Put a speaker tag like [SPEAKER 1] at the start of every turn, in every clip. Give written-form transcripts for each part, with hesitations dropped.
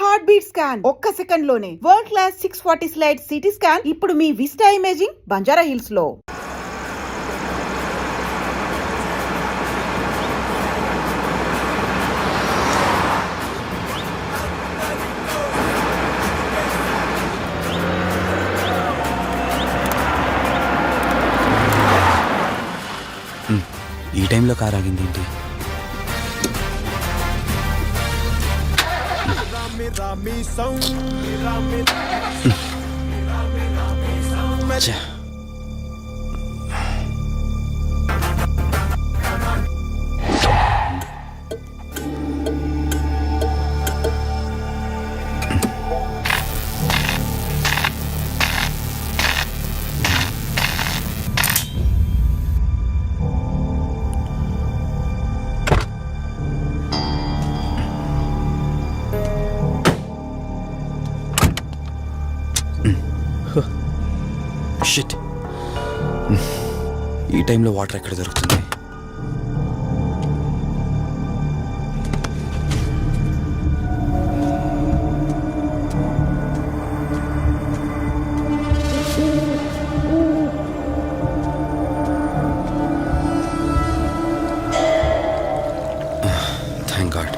[SPEAKER 1] Heart beat scan ఒక్క second లోనే world class 640 slide CT scan ఇప్పుడు మీ విస్టా ఇమేజింగ్ బంజారా హిల్స్ లో.
[SPEAKER 2] ఈ టైంలో కార్ ఆగింది ఏంటి? షిట్, ఈ టైంలో వాటర్ ఎక్కడ దొరుకుతుంది? Thank God.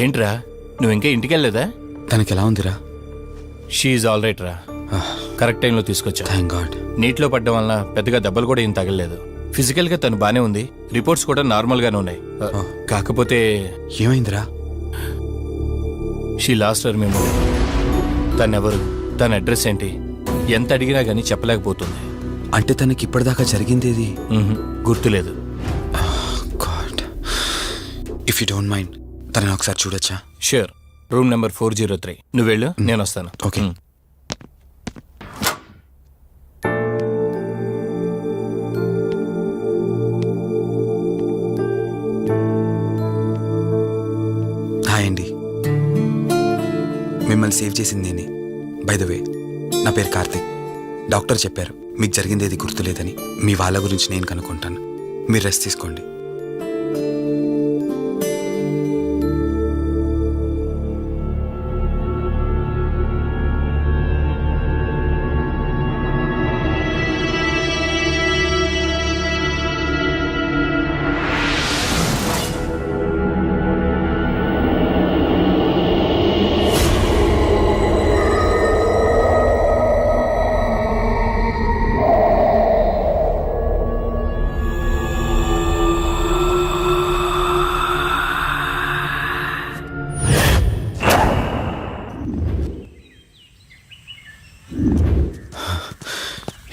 [SPEAKER 3] ఏంట్రా, నువ్వు ఇంకా ఇంటికి వెళ్ళలేదా?
[SPEAKER 2] తనకి ఎలా ఉందిరా?
[SPEAKER 3] షీఈ్ ఆల్ రైట్ రా. కరెక్ట్ టైంలో తీసుకొచ్చా.
[SPEAKER 2] Thank God.
[SPEAKER 3] నీటిలో పడ్డం వలన పెద్దగా దెబ్బలు కూడా ఏం తగలలేదు. ఫిజికల్గా తను బానే ఉంది, రిపోర్ట్స్ కూడా నార్మల్గానే ఉన్నాయి. కాకపోతే
[SPEAKER 2] ఏమైందిరా?
[SPEAKER 3] She lost her memory. తనెవరు, తన అడ్రస్ ఏంటి, ఎంత అడిగినా కానీ చెప్పలేకపోతుంది.
[SPEAKER 2] అంటే తనకి ఇప్పటిదాకా జరిగిందేది
[SPEAKER 3] గుర్తులేదు.
[SPEAKER 2] God, if you don't mind తనని ఒకసారి చూడొచ్చా?
[SPEAKER 3] ష్యూర్. Room number 403. నువ్వు వెళ్ళు, నేను వస్తాను.
[SPEAKER 2] ఓకే. హాయ్ అండి, మిమ్మల్ని సేవ్ చేసింది నేనే. బై ద వే, నా పేరు కార్తిక్. డాక్టర్ చెప్పారు మీకు జరిగిందేది గుర్తులేదని. మీ వాళ్ళ గురించి నేను కనుక్కుంటాను, మీరు రెస్ట్ తీసుకోండి.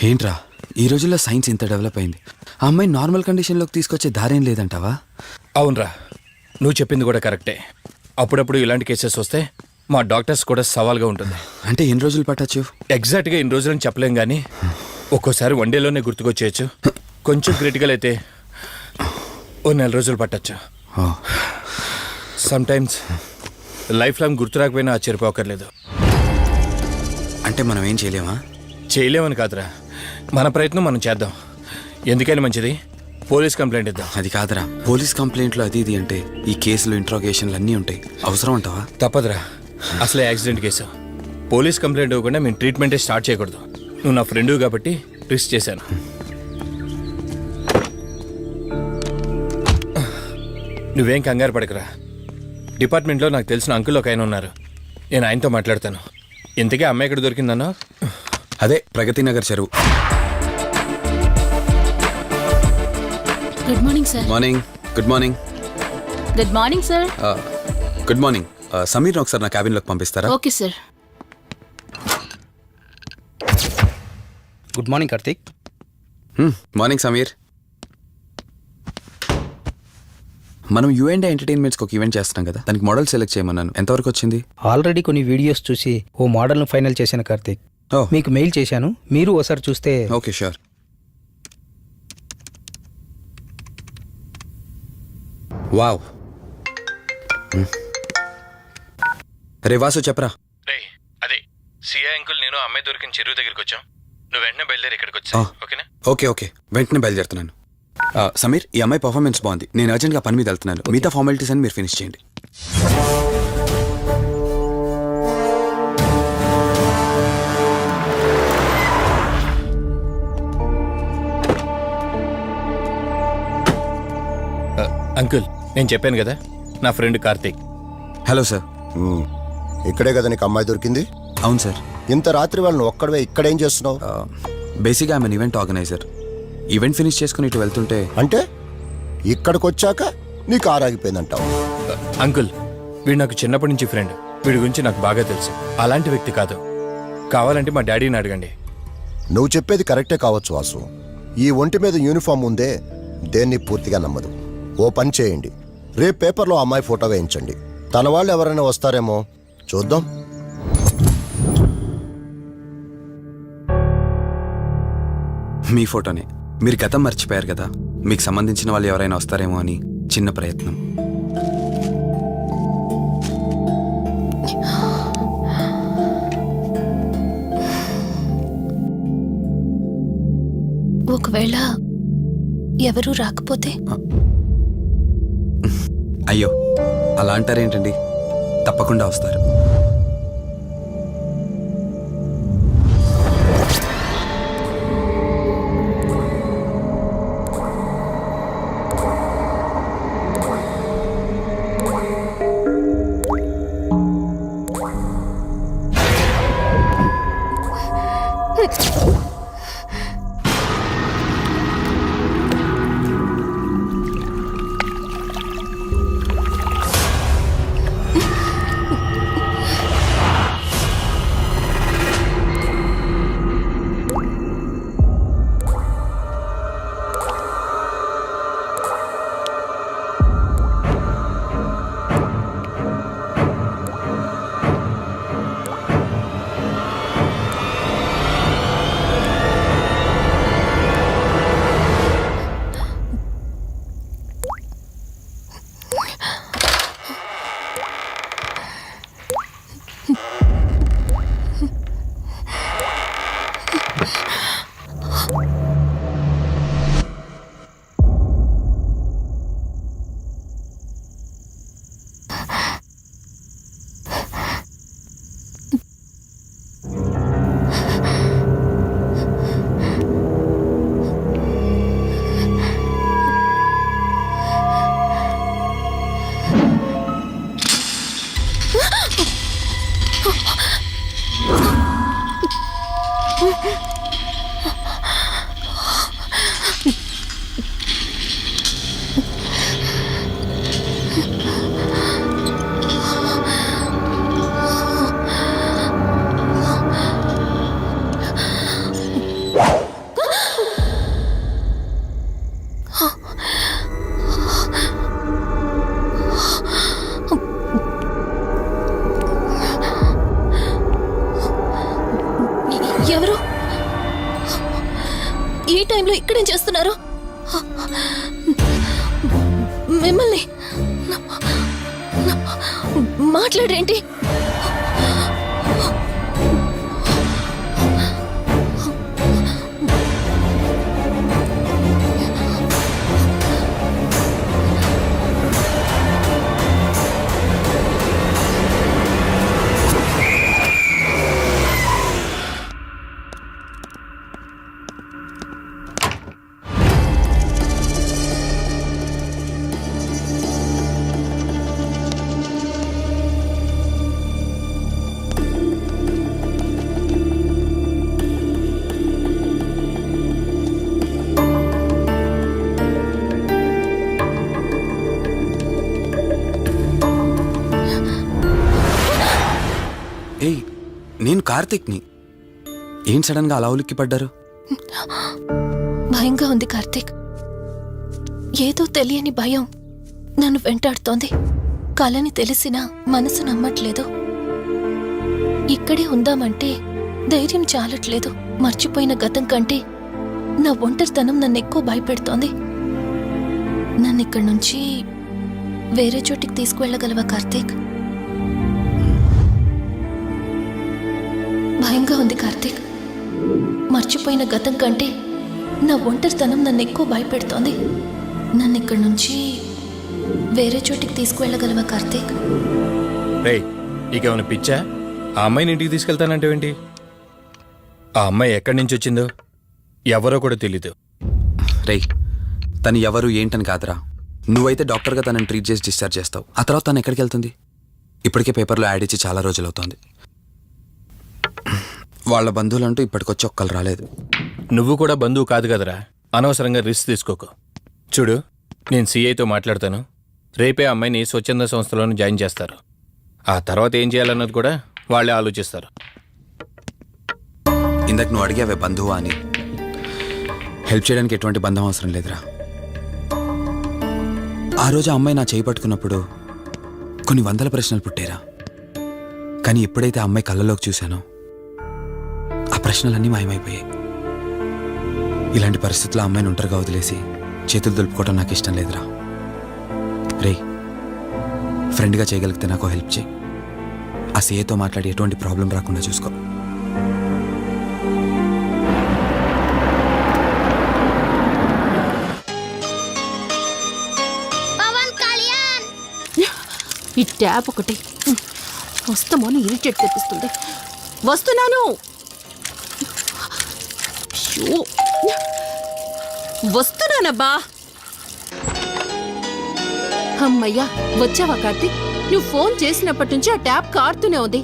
[SPEAKER 2] ఏంట్రా, ఈ రోజుల్లో సైన్స్ ఇంత డెవలప్ అయింది. ఆ అమ్మాయి నార్మల్ కండిషన్లోకి తీసుకొచ్చే దారేం లేదంటావా?
[SPEAKER 3] అవునరా, నువ్వు చెప్పింది కూడా కరెక్టే. అప్పుడప్పుడు ఇలాంటి కేసెస్ వస్తే మా డాక్టర్స్ కూడా సవాల్గా ఉంటుంది.
[SPEAKER 2] అంటే ఎన్ని రోజులు పట్టచ్చు?
[SPEAKER 3] ఎగ్జాక్ట్గా ఇన్ని రోజులని చెప్పలేం, కానీ ఒక్కోసారి వన్ డేలోనే గుర్తుకొచ్చేయచ్చు. కొంచెం క్రిటికల్ అయితే ఓ 4 రోజులు పట్టచ్చు. సమ్టైమ్స్ లైఫ్ లాంగ్ గుర్తు రాకపోయినా ఆశ్చర్యపోకర్లేదు.
[SPEAKER 2] అంటే మనం ఏం చేయలేమా?
[SPEAKER 3] చేయలేమని కాదురా, మన ప్రయత్నం మనం చేద్దాం. ఎందుకని మంచిది, పోలీస్ కంప్లైంట్ ఇద్దాం.
[SPEAKER 2] అది కాదురా, పోలీస్ కంప్లైంట్లో అది ఇది అంటే ఈ కేసులు ఇంట్రాగేషన్లు అన్నీ ఉంటాయి. అవసరం అంటావా?
[SPEAKER 3] తప్పదురా, అసలే యాక్సిడెంట్ కేసు. పోలీస్ కంప్లైంట్ ఇవ్వకుండా మేము ట్రీట్మెంటే స్టార్ట్ చేయకూడదు. నువ్వు నా ఫ్రెండ్ కాబట్టి రిస్క్ చేశాను. నువ్వేం కంగారు పడకరా. డిపార్ట్మెంట్లో నాకు తెలిసిన అంకుల్ ఒక ఆయన ఉన్నారు. నేను ఆయనతో మాట్లాడతాను. ఇంతకీ అమ్మాయి ఎక్కడ దొరికిందన్నా?
[SPEAKER 2] అదే ప్రగతి నగర్ చెరువు.
[SPEAKER 4] Good morning sir.
[SPEAKER 2] Morning. Good morning.
[SPEAKER 4] Good morning sir.
[SPEAKER 2] Good morning. సమీర్ని ఒకసారి నా క్యాబిన్లోకి పంపిస్తారా?
[SPEAKER 4] Okay sir.
[SPEAKER 5] Good morning Karthik.
[SPEAKER 2] Morning Sameer. మనం యూఎండే ఎంటర్టైన్మెంట్స్కి ఒక ఈవెంట్ చేస్తున్నాం కదా, దానికి మోడల్ సెలెక్ట్ చేయమన్నాను. ఎంతవరకు వచ్చింది?
[SPEAKER 5] ఆల్రెడీ కొన్ని వీడియోస్ చూసి ఓ మోడల్ను ఫైనల్ చేశాను కార్తీక్.
[SPEAKER 2] ఓ
[SPEAKER 5] మీకు మెయిల్ చేశాను, మీరు ఒకసారి చూస్తే.
[SPEAKER 2] Okay sure. వావ్. రే వాసు చెప్పరా.
[SPEAKER 3] అదే సిఐ అంకుల్ నేను అమ్మాయి దొరికిన చెరువు దగ్గరికి వచ్చాం. నువ్వు వెంటనే బయలుదేరి ఇక్కడికి వచ్చా. ఓకేనా?
[SPEAKER 2] ఓకే వెంటనే బయలుదేరుతున్నాను. సమీర్, ఈ అమ్మాయి పర్ఫార్మెన్స్ బాగుంది. నేను అర్జెంట్గా పని మీద వెళ్తున్నాను. మిగతా ఫార్మాలిటీస్ అని మీరు ఫినిష్ చేయండి.
[SPEAKER 3] అంకుల్, నేను చెప్పాను కదా, నా ఫ్రెండ్ కార్తీక్.
[SPEAKER 2] Hello sir.
[SPEAKER 6] ఇక్కడే కదా నీకు అమ్మాయి దొరికింది?
[SPEAKER 2] అవును సార్.
[SPEAKER 6] ఇంత రాత్రి వాళ్ళని ఒక్కడవే ఇక్కడేం చేస్తున్నావు?
[SPEAKER 2] బేసిక్గా I'm event organiser. Event finish చేసుకుని ఇటు వెళ్తుంటే
[SPEAKER 6] అంటే ఇక్కడికి వచ్చాక నీ కారు ఆగిపోయిందంటావు?
[SPEAKER 3] అంకుల్, వీడు నాకు చిన్నప్పటి నుంచి ఫ్రెండ్. వీడి గురించి నాకు బాగా తెలుసు. అలాంటి వ్యక్తి కాదు. కావాలంటే మా డాడీని అడగండి.
[SPEAKER 6] నువ్వు చెప్పేది కరెక్టే కావచ్చు వాసు. ఈ ఒంటి మీద యూనిఫామ్ ఉందే దేన్ని పూర్తిగా నమ్మదు. ఓ పని చేయండి, రేపు పేపర్లో అమ్మాయి ఫోటో వేయించండి. తన వాళ్ళు ఎవరైనా వస్తారేమో చూద్దాం.
[SPEAKER 2] మీ ఫోటోనే. మీరు గతం మర్చిపోయారు కదా, మీకు సంబంధించిన వాళ్ళు ఎవరైనా వస్తారేమో అని చిన్న ప్రయత్నం.
[SPEAKER 4] ఒకవేళ ఎవరు రాకపోతే?
[SPEAKER 2] అయ్యో, అలా అంటారేంటండి? తప్పకుండా వస్తారు.
[SPEAKER 4] ఎవరు ఈ టైంలో ఇక్కడేం చేస్తున్నారు? మిమ్మల్ని మాట్లాడరేంటి?
[SPEAKER 2] ఏయ్, నేను కార్తిక్ని. ఏం సడన్గా అలా ఉలిక్కి పడ్డారు?
[SPEAKER 4] భయంగా ఉంది కార్తీక్. ఏదో తెలియని భయం నన్ను వెంటాడుతోంది. కలని తెలిసినా మనసు నమ్మట్లేదు. ఇక్కడే ఉందామంటే ధైర్యం చాలట్లేదు. మర్చిపోయిన గతం కంటే నా ఒంటరితనం నన్ను ఎక్కువ భయపెడుతోంది. నన్ను ఇక్కడి నుంచి వేరే చోటికి తీసుకువెళ్ళగలవా కార్తీక్? భయంగా ఉంది కార్తీక్. మర్చిపోయిన గతం కంటే నా ఒంటరితనం నన్ను ఎక్కువ భయపెడుతోంది. నన్ను ఇక్కడి నుంచి వేరే చోటికి తీసుకువెళ్ళగలవా కార్తీక్?
[SPEAKER 3] రేయ్, ఇకేమైనా పిచ్చా? ఆ అమ్మాయిని ఇంటికి తీసుకెళ్తానంటేవేంటి? ఆ అమ్మాయి ఎక్కడి నుంచి వచ్చిందో ఎవరో కూడా తెలీదు.
[SPEAKER 2] రేయ్, తను ఎవరు ఏంటని కాదురా. నువ్వైతే డాక్టర్గా తనని ట్రీట్ చేసి డిశ్చార్జ్ చేస్తావు. ఆ తర్వాత తను ఎక్కడికి వెళ్తుంది? ఇప్పటికే పేపర్లో యాడ్ ఇచ్చి చాలా రోజులు అవుతోంది. వాళ్ళ బంధువులంటూ ఇప్పటికొచ్చి ఒక్కరు రాలేదు.
[SPEAKER 3] నువ్వు కూడా బంధువు కాదు కదరా. అనవసరంగా రిస్క్ తీసుకోకు. చూడు, నేను సిఐతో మాట్లాడతాను. రేపే అమ్మాయిని స్వచ్ఛంద సంస్థలోనే జాయిన్ చేస్తారు. ఆ తర్వాత ఏం చేయాలన్నది కూడా వాళ్ళే ఆలోచిస్తారు.
[SPEAKER 2] ఇందాక నువ్వు అడిగావే బంధువా అని. హెల్ప్ చేయడానికి ఎటువంటి బంధం అవసరం లేదురా. ఆ రోజు ఆ అమ్మాయి నా చేయి పట్టుకున్నప్పుడు కొన్ని వందల ప్రశ్నలు పుట్టేరా. కానీ ఎప్పుడైతే ఆ అమ్మాయి కళ్ళలోకి చూశానో ఆ ప్రశ్నలన్నీ మాయమైపోయాయి. ఇలాంటి పరిస్థితుల్లో ఆ అమ్మాయిని ఒంటరిగా వదిలేసి చేతులు దులుపుకోవడం నాకు ఇష్టం లేదురా. రేయ్, ఫ్రెండ్గా చేయగలిగితే నాకు హెల్ప్ చేయి. ఆ సీఏతో మాట్లాడి ఎటువంటి ప్రాబ్లం రాకుండా చూసుకో.
[SPEAKER 7] ఈ ట్యాప్ ఒకటి వస్తామోని ఇరిటేట్ తెప్పిస్తుంది. వస్తున్నాను. షో. వస్తున్నానబ్బా. అమ్మయ్యా, వచ్చావా కార్తీక్? నువ్వు ఫోన్ చేసినప్పటి నుంచి ఆ ట్యాప్ కారుతూనే ఉంది.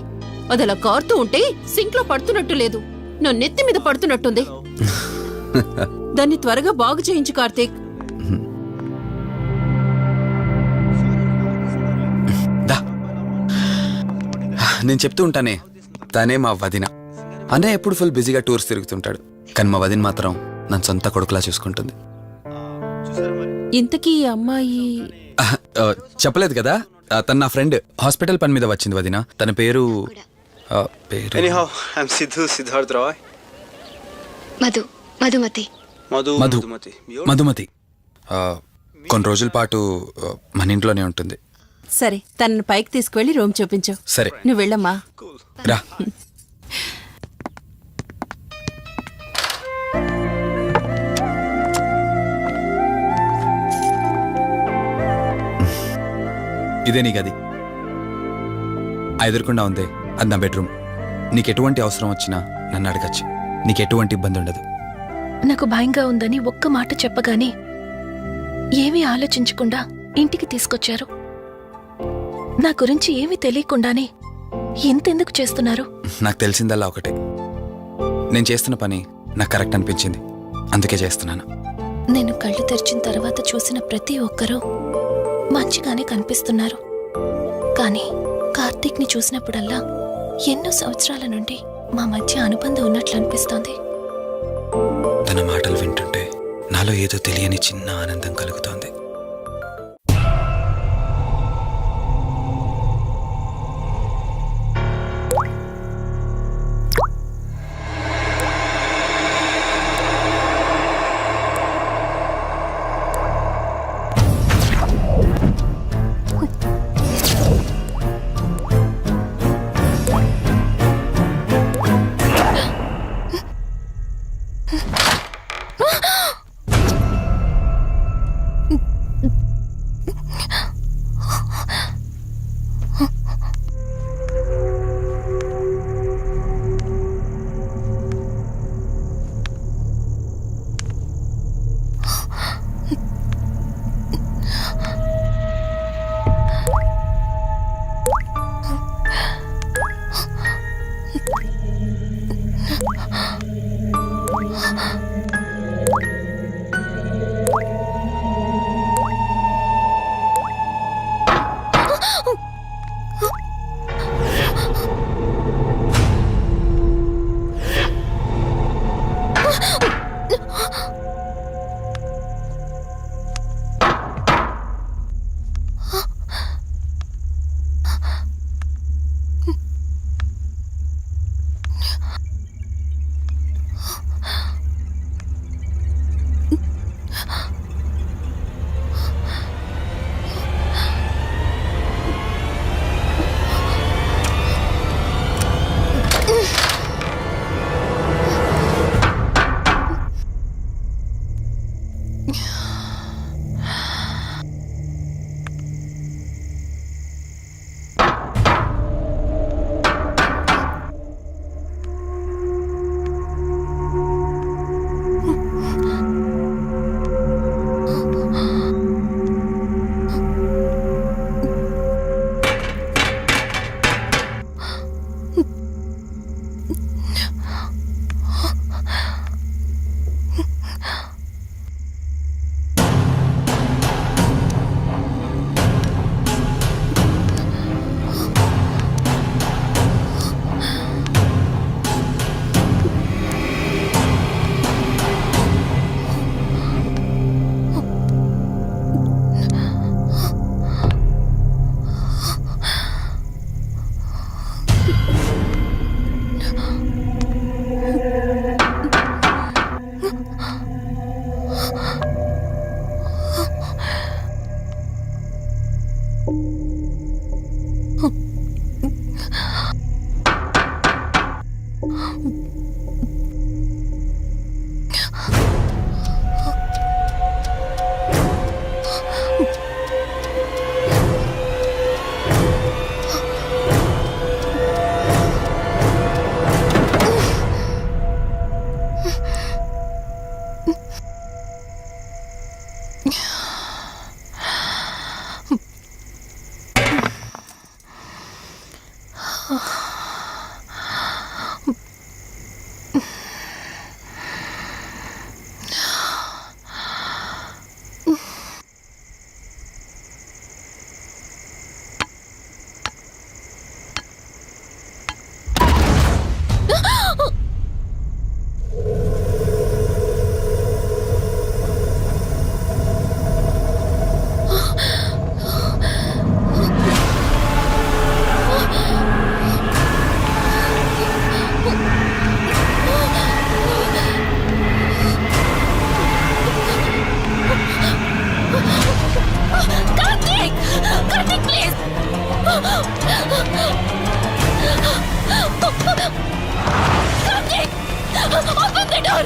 [SPEAKER 7] అది అలా కారుతూ ఉంటే సింక్ లో పడుతున్నట్టు లేదు, నా నెత్తి మీద పడుతున్నట్టుంది. దాన్ని త్వరగా బాగు చేయించు కార్తీక్.
[SPEAKER 2] నేను చెప్తూ ఉంటానే, తనే మా వదిన. అన్నయ్య ఎప్పుడు ఫుల్ బిజీగా టూర్స్ తిరుగుతుంటాడు. కానీ మా వదిన మాత్రం నన్ను సొంత కొడుకులా చూసుకుంటుంది.
[SPEAKER 7] ఇంతకీ ఈ అమ్మాయి
[SPEAKER 2] చెప్పలేదు కదా, తను నా ఫ్రెండ్. హాస్పిటల్ పని మీద వచ్చింది వదిన. తన పేరు
[SPEAKER 8] Anyhow, I'm Siddharth Roy.
[SPEAKER 4] Madhumati.
[SPEAKER 2] Madhumati. కొన్ని రోజుల పాటు మన ఇంట్లోనే ఉంటుంది.
[SPEAKER 7] సరే, తనను పైకి తీసుకువెళ్ళి రూమ్ చూపించు.
[SPEAKER 2] సరే,
[SPEAKER 7] నువ్వు వెళ్ళమ్మా.
[SPEAKER 2] రా. ఇదే నీ గది. ఆ ఎదురుకుండా ఉందే, అది నా బెడ్రూమ్. నీకు ఎటువంటి అవసరం వచ్చినా నన్ను అడగచ్చు. నీకు ఎటువంటి ఇబ్బంది ఉండదు.
[SPEAKER 4] నాకు భయంగా ఉందని ఒక్క మాట చెప్పగానే ఏమీ ఆలోచించకుండా ఇంటికి తీసుకొచ్చారు. నా గురించి ఏమీ తెలియకుండానే ఇంతెందుకు చేస్తున్నారు?
[SPEAKER 2] నాకు తెలిసిందల్లా ఒకటే, నేను చేస్తున్న పని నాకు కరెక్ట్ అనిపించింది, అందుకే చేస్తున్నాను.
[SPEAKER 4] నేను కళ్ళు తెరిచిన తర్వాత చూసిన ప్రతి ఒక్కరూ మంచిగానే కనిపిస్తున్నారు. కానీ కార్తీక్ని చూసినప్పుడల్లా ఎన్నో సంవత్సరాల నుండి మా మధ్య అనుబంధం ఉన్నట్లు అనిపిస్తోంది.
[SPEAKER 2] తన మాటలు వింటుంటే నాలో ఏదో తెలియని చిన్న ఆనందం కలుగుతోంది.
[SPEAKER 4] Karthik! Karthik, please! Karthik! Open the door!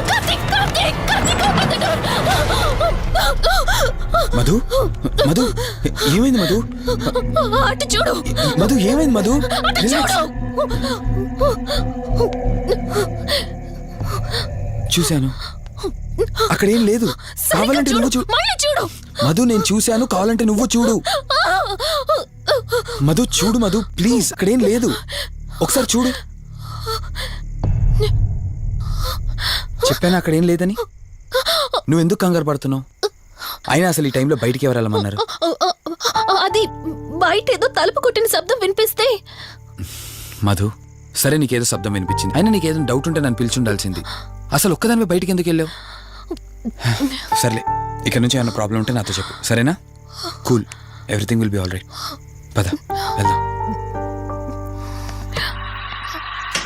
[SPEAKER 4] Karthik! Karthik! Karthik, open the door!
[SPEAKER 2] Madhu Madhu ఏమైంది మధు?
[SPEAKER 4] అటు చూడు!
[SPEAKER 2] మధు ఏమైంది మధు?
[SPEAKER 4] అటు
[SPEAKER 2] Relax.
[SPEAKER 4] చూడు!
[SPEAKER 2] చూశాను, అక్కడేం లేదు. కావాలంటే నువ్వు చూడు.
[SPEAKER 4] మళ్ళీ చూడు!
[SPEAKER 2] మధు నేను చూశాను, కావాలంటే నువ్వు చూడు. మధు చూడు మధు, ప్లీజ్, అక్కడేం లేదు. ఒకసారి చూడు. చెప్పాను అక్కడేం లేదని. నువ్వెందుకు కంగారు పడుతున్నావు? అయినా అసలు ఈ టైంలో బయటికి ఎవరు వెళ్ళమన్నారు?
[SPEAKER 4] అది బయట ఏదో తలుపు కొట్టిన శబ్దం వినిపిస్తే.
[SPEAKER 2] మధు, సరే నీకేదో శబ్దం వినిపించింది, అయినా నీకేదో డౌట్ ఉంటే నన్ను పిలిచుండాల్సింది. అసలు ఒక్కదానిపై బయటికి ఎందుకు వెళ్ళావు? సర్లే, ఇక్కడ నుంచి ఏమైనా ప్రాబ్లం ఉంటే నాతో చెప్పు, సరేనా? Cool, everything will be all right. పద.